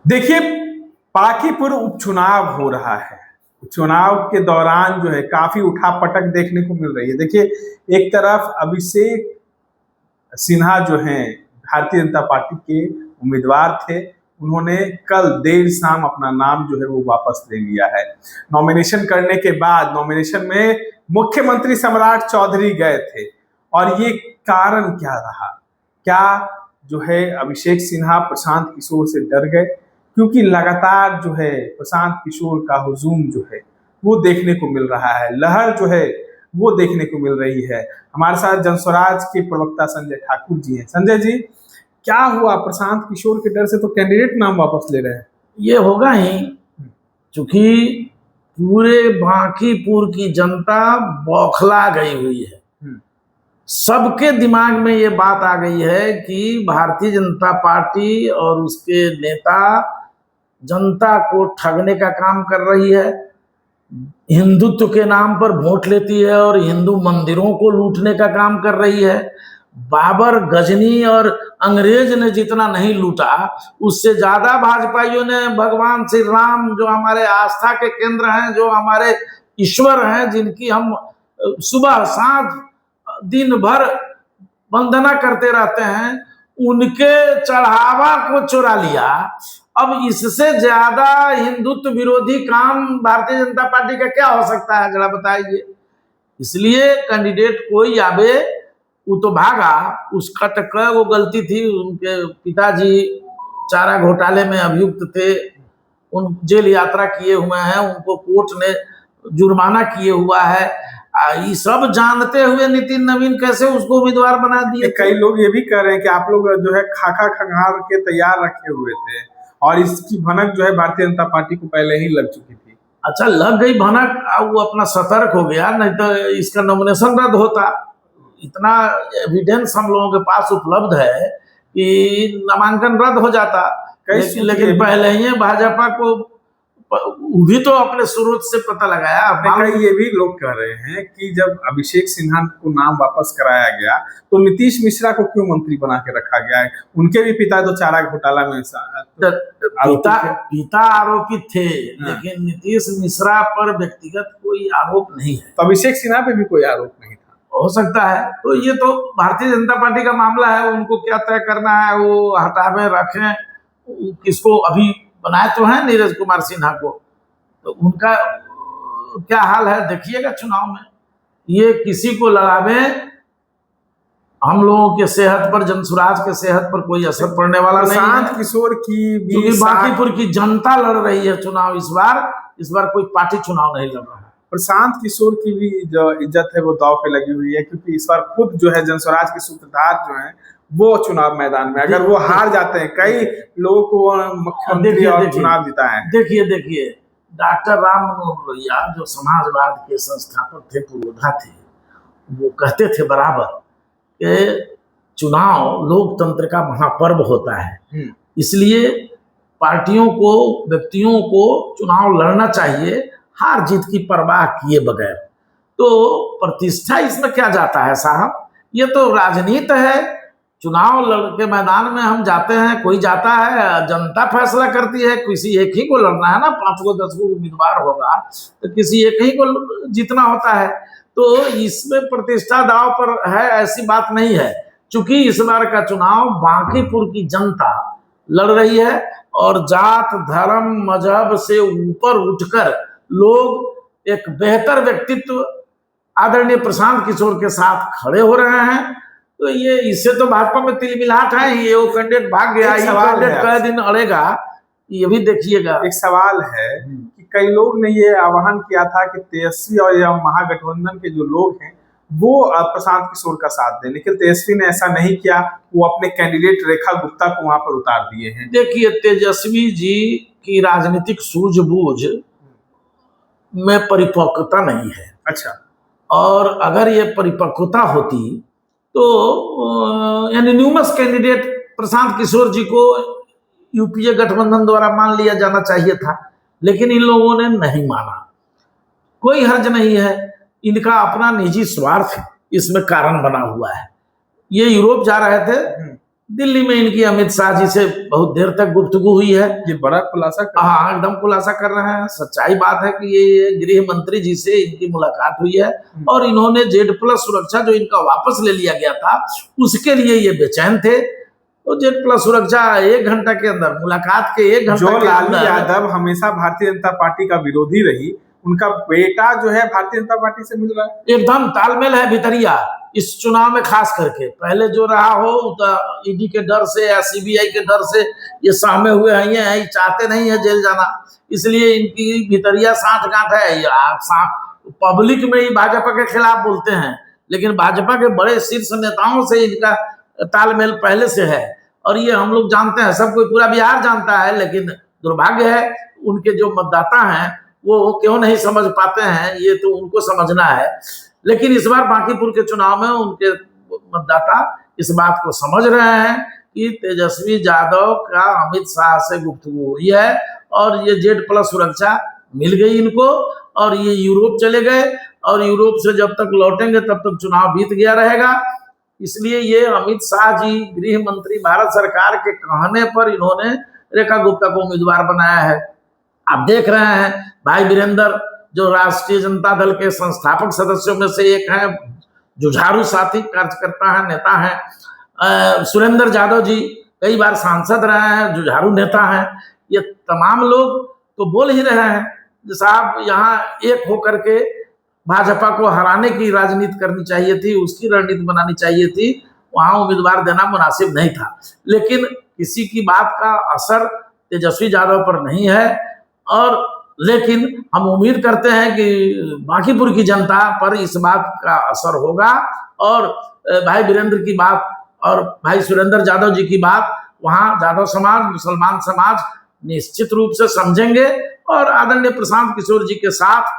देखिए, पाकीपुर उपचुनाव हो रहा है। चुनाव के दौरान जो है काफी उठापटक देखने को मिल रही है। देखिए, एक तरफ अभिषेक सिन्हा जो हैं भारतीय जनता पार्टी के उम्मीदवार थे, उन्होंने कल देर शाम अपना नाम जो है वो वापस ले लिया है। नॉमिनेशन करने के बाद नॉमिनेशन में मुख्यमंत्री सम्राट चौधरी गए थे और ये कारण क्या रहा? क्या जो है अभिषेक सिन्हा प्रशांत किशोर से डर गए? क्योंकि लगातार जो है प्रशांत किशोर का हुजूम जो है वो देखने को मिल रहा है, लहर जो है वो देखने को मिल रही है। हमारे साथ जनस्वराज के प्रवक्ता संजय ठाकुर जी हैं। संजय जी, क्या हुआ? प्रशांत किशोर के डर से तो कैंडिडेट नाम वापस ले रहे हैं। ये होगा ही, क्योंकि पूरे बांकीपुर की जनता बौखला गई हुई है। सबके दिमाग में ये बात आ गई है कि भारतीय जनता पार्टी और उसके नेता जनता को ठगने का काम कर रही है, हिंदुत्व के नाम पर वोट लेती है और हिंदू मंदिरों को लूटने का काम कर रही है। बाबर, गजनी और अंग्रेज ने जितना नहीं लूटा, उससे ज्यादा भाजपाइयों ने भगवान श्री राम, जो हमारे आस्था के केंद्र हैं, जो हमारे ईश्वर हैं, जिनकी हम सुबह सांझ दिन भर वंदना करते रहते हैं, उनके चढ़ावा को चुरा लिया। अब इससे ज्यादा हिंदुत्व विरोधी काम भारतीय जनता पार्टी का क्या हो सकता है, जरा बताइए। इसलिए कैंडिडेट कोई आवे, वो तो भागा, उसका टक्कर वो गलती थी। उनके पिताजी चारा घोटाले में अभियुक्त थे, उन जेल यात्रा किए हुए हैं, उनको कोर्ट ने जुर्माना किए हुआ है। ये सब जानते हुए नितिन नवीन कैसे उसको उम्मीदवार बना दिए। कई लोग ये भी कह रहे हैं कि आप लोग जो है खाका खंगाल के तैयार रखे हुए थे और इसकी भनक जो है भारतीय जनता पार्टी को पहले ही लग चुकी थी। अच्छा, लग गई भनक, वो अपना सतर्क हो गया, नहीं तो इसका नॉमिनेशन रद्द होता। इतना एविडेंस हम लोगों के पास उपलब्ध है कि नामांकन रद्द हो जाता। लेकिन पहले ही भाजपा को भी तो अपने स्रोत से पता लगाया। ये भी लोग कह रहे हैं कि जब अभिषेक सिन्हा को नाम वापस कराया गया तो नीतीश मिश्रा को क्यों मंत्री बना के रखा गया है? उनके भी पिता तो चारा घोटाला में पिता आरोपित थे। लेकिन नीतीश मिश्रा पर व्यक्तिगत कोई आरोप नहीं है, तो अभिषेक सिन्हा पे भी कोई आरोप नहीं था। हो सकता है, तो ये तो भारतीय जनता पार्टी का मामला है, उनको क्या तय करना है वो हटावे रखें। किसको अभी बनाए तो है नीरज कुमार सिन्हा को, तो उनका क्या हाल है देखिएगा चुनाव में। ये किसी को लड़ावे, हम लोगों के सेहत पर, जनसुराज के सेहत पर कोई असर पड़ने वाला नहीं है। प्रशांत किशोर की भी, बांकीपुर की जनता लड़ रही है चुनाव। इस बार कोई पार्टी चुनाव नहीं लड़ रहा है। प्रशांत किशोर की भी जो इज्जत है वो दांव पे लगी हुई है, क्योंकि इस बार खुद जो है जनस्वराज के सूत्रधार जो है वो चुनाव मैदान में, अगर वो हार जाते हैं, कई लोगों को मुख्यमंत्री और चुनाव जिताए हैं। देखिए डॉक्टर राम मनोहर लोहिया, जो समाजवाद के संस्थापक थे, पुरोधा थे, वो कहते थे बराबर कि चुनाव लोकतंत्र का महापर्व होता है, इसलिए पार्टियों को, व्यक्तियों को चुनाव लड़ना चाहिए हार जीत की परवाह किए बगैर। तो प्रतिष्ठा इसमें क्या जाता है साहब, ये तो राजनीति है। चुनाव के मैदान में हम जाते हैं, कोई जाता है, जनता फैसला करती है, किसी एक ही को लड़ना है ना। 5 को 10 को उम्मीदवार होगा तो किसी एक ही को जीतना होता है। तो इसमें प्रतिष्ठा दांव पर है, ऐसी बात नहीं है। चूंकि इस बार का चुनाव बांकीपुर की जनता लड़ रही है और जात, धर्म, मजहब से ऊपर उठकर लोग एक बेहतर व्यक्तित्व आदरणीय प्रशांत किशोर के साथ खड़े हो रहे हैं। तो ये इससे तो भाजपा में तिलमिलाहट है ही। वो कैंडिडेट भाग गया, ये कैंडिडेट कई दिन अड़ेगा, ये भी देखिएगा। एक सवाल है कि कई लोग ने ये आह्वान किया था कि तेजस्वी और या महागठबंधन के जो लोग हैं वो प्रशांत किशोर का साथ दें, लेकिन तेजस्वी ने ऐसा नहीं किया। वो अपने कैंडिडेट रेखा गुप्ता को वहां पर उतार दिए हैं। देखिए, तेजस्वी जी की राजनीतिक सूझबूझ में परिपक्वता नहीं है। अच्छा, और अगर ये परिपक्वता होती तो एनोनिमस कैंडिडेट प्रशांत किशोर जी को यूपीए गठबंधन द्वारा मान लिया जाना चाहिए था, लेकिन इन लोगों ने नहीं माना। कोई हर्ज नहीं है, इनका अपना निजी स्वार्थ इसमें कारण बना हुआ है। ये यूरोप जा रहे थे, दिल्ली में इनकी अमित शाह जी से बहुत देर तक गुफ्तगू हुई है। ये बड़ा खुलासा हाँ, एकदम खुलासा कर रहे हैं। सच्चाई बात है कि ये गृह मंत्री जी से इनकी मुलाकात हुई है और इन्होंने Z+ सुरक्षा जो इनका वापस ले लिया गया था उसके लिए ये बेचैन थे। तो Z+ सुरक्षा 1 घंटा के अंदर, मुलाकात के 1 घंटा जो के लालू अंदर, यादव हमेशा भारतीय जनता पार्टी का विरोधी रही, उनका बेटा जो है भारतीय जनता पार्टी से मिल रहा है। एकदम तालमेल है भितरिया इस चुनाव में। खास करके पहले जो रहा हो ईडी के डर से या CBI के डर से ये सहमे हुए हैं, ये चाहते नहीं है जेल जाना, इसलिए इनकी भितरिया साठ गांठ है। पब्लिक में ही भाजपा के खिलाफ बोलते हैं, लेकिन भाजपा के बड़े शीर्ष नेताओं से इनका तालमेल पहले से है और ये हम लोग जानते हैं, सब कोई पूरा बिहार जानता है। लेकिन दुर्भाग्य है उनके जो मतदाता हैं वो क्यों नहीं समझ पाते हैं, ये तो उनको समझना है। लेकिन इस बार बांकीपुर के चुनाव में उनके मतदाता इस बात को समझ रहे हैं कि तेजस्वी यादव का अमित शाह से गुफ्तगू हुई है और ये Z+ सुरक्षा मिल गई इनको और ये यूरोप चले गए और यूरोप से जब तक लौटेंगे तब तक चुनाव बीत गया रहेगा। इसलिए ये अमित शाह जी गृह मंत्री भारत सरकार के कहने पर इन्होंने रेखा गुप्ता को उम्मीदवार बनाया है। आप देख रहे हैं भाई वीरेंद्र जो राष्ट्रीय जनता दल के संस्थापक सदस्यों में से एक है, जुझारू साथी कार्यकर्ता है, नेता है। सुरेंद्र यादव जी कई बार सांसद रहे हैं, जुझारू नेता हैं। ये तमाम लोग तो बोल ही रहे हैं कि साहब यहाँ एक होकर के भाजपा को हराने की राजनीति करनी चाहिए थी, उसकी रणनीति बनानी चाहिए थी, वहां उम्मीदवार देना मुनासिब नहीं था। लेकिन किसी की बात का असर तेजस्वी यादव पर नहीं है और लेकिन हम उम्मीद करते हैं कि बांकीपुर की जनता पर इस बात का असर होगा और भाई वीरेंद्र की बात और भाई सुरेंद्र यादव जी की बात वहां यादव समाज, मुसलमान समाज निश्चित रूप से समझेंगे और आदरणीय प्रशांत किशोर जी के साथ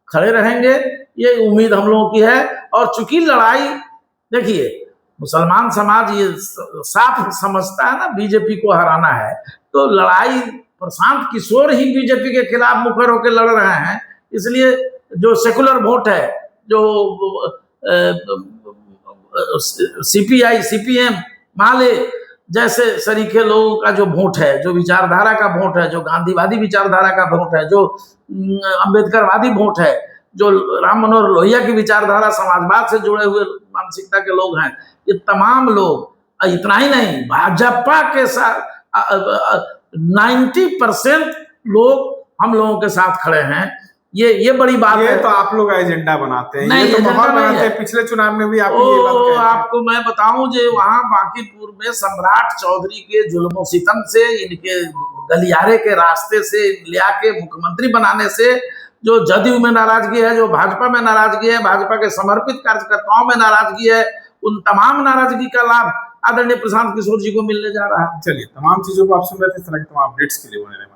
खड़े रहेंगे, ये उम्मीद हम लोगों की है। और चूंकि लड़ाई देखिए मुसलमान समाज ये साफ समझता है ना बीजेपी को हराना है, तो लड़ाई प्रशांत किशोर ही बीजेपी के खिलाफ मुखर होकर लड़ रहे हैं। इसलिए जो सेकुलर वोट है, जो CPI CPM माले जैसे सरीखे लोगों का जो वोट है, जो विचारधारा का वोट है, जो गांधीवादी विचारधारा का वोट है, जो अंबेडकरवादी वोट है, जो राम मनोहर लोहिया की विचारधारा समाजवाद से जुड़े हुए मानसिकता के लोग हैं, ये तमाम लोग, इतना ही नहीं भाजपा के साथ 90% लोग हम लोगों के साथ खड़े हैं। ये बड़ी बात है। तो आप लोग एजेंडा बनाते हैं, नहीं, ये तो एजेंडा बहुत नहीं बनाते है। हैं। पिछले चुनाव में भी आपने ये बात कही थी। आपको मैं बताऊं जो वहां बांकीपुर में सम्राट चौधरी के जुल्मो सितम से, इनके गलियारे के रास्ते से लिया के मुख्यमंत्री बनाने से जो जदयू में नाराजगी है, जो भाजपा में नाराजगी है, भाजपा के समर्पित कार्यकर्ताओं में नाराजगी है, उन तमाम नाराजगी का लाभ आदरणीय प्रशांत किशोर जी को मिलने जा रहा है। चलिए, तमाम चीजों को आप सुन रहे थे, इस तरह के तमाम अपडेट्स के लिए बने रहिए।